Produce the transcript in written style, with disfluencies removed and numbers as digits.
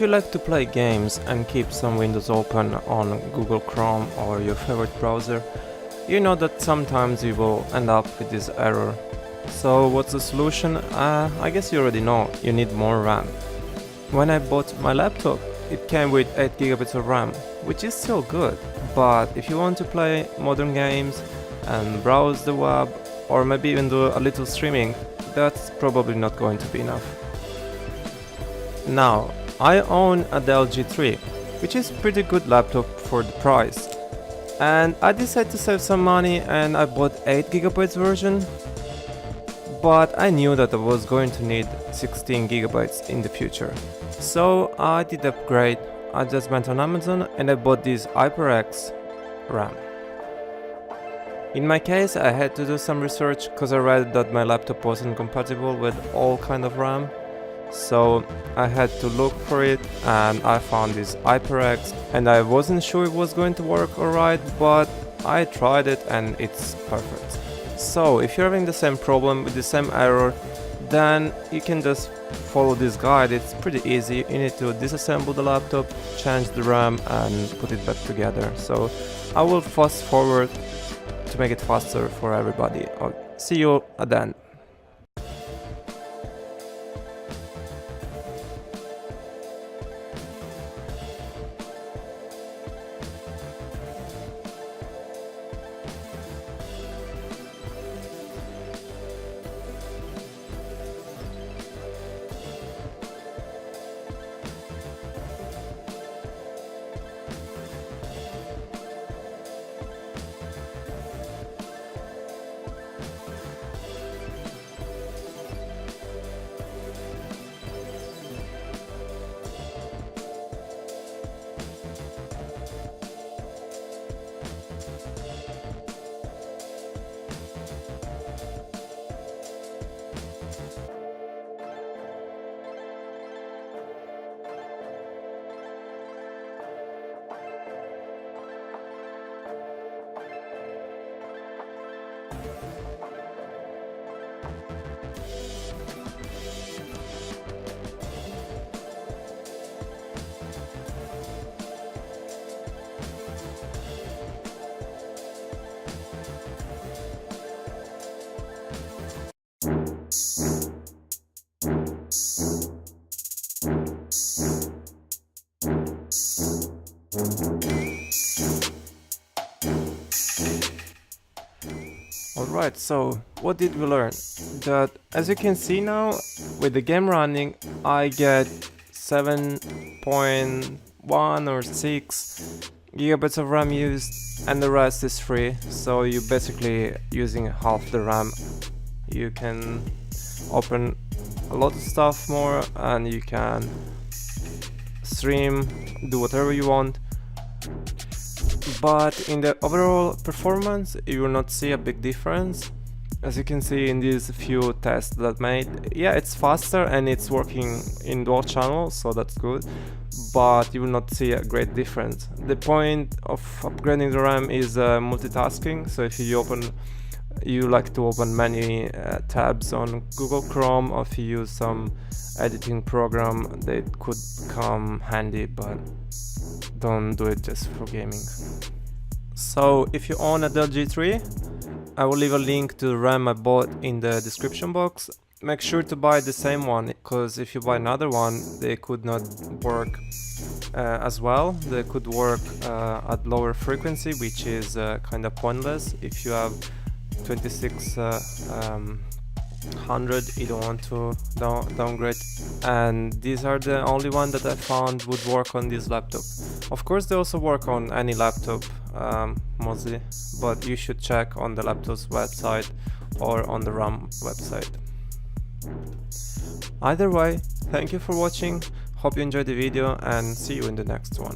If you like to play games and keep some windows open on Google Chrome or your favorite browser, you know that sometimes you will end up with this error. So what's the solution? I guess you already know, you need more RAM. When I bought my laptop, it came with 8 GB of RAM, which is still good, but if you want to play modern games and browse the web or maybe even do a little streaming, that's probably not going to be enough. Now, I own a Dell G3, which is a pretty good laptop for the price. And I decided to save some money and I bought 8 GB version. But I knew that I was going to need 16 GB in the future. So I did upgrade. I just went on Amazon and I bought this HyperX RAM. In my case, I had to do some research because I read that my laptop wasn't compatible with all kind of RAM. So I had to look for it and I found this HyperX and I wasn't sure it was going to work alright, but I tried it and it's perfect. So if you're having the same problem with the same error, then you can just follow this guide. It's pretty easy. You need to disassemble the laptop, change the RAM and put it back together. So I will fast forward to make it faster for everybody. I'll see you at the end. Alright, so what did we learn? That as you can see now, with the game running, I get 7.1 or 6 gigabytes of RAM used and the rest is free, so you're basically using half the RAM. You can open a lot of stuff more and you can stream, do whatever you want. But in the overall performance, you will not see a big difference. As you can see in these few tests that made, yeah, it's faster and it's working in dual channels, so that's good. But you will not see a great difference. The point of upgrading the RAM is multitasking. So if you like to open many tabs on Google Chrome, or if you use some editing program, they could come handy, but don't do it just for gaming. So if you own a Dell G3, I will leave a link to the RAM I bought in the description box. Make sure to buy the same one, because if you buy another one, they could not work as well. They could work at lower frequency, which is kind of pointless. If you have 2600, you don't want to downgrade, and these are the only one that I found would work on this laptop. Of course they also work on any laptop mostly, but you should check on the laptop's website or on the RAM website. Either way, thank you for watching, Hope you enjoyed the video and see you in the next one.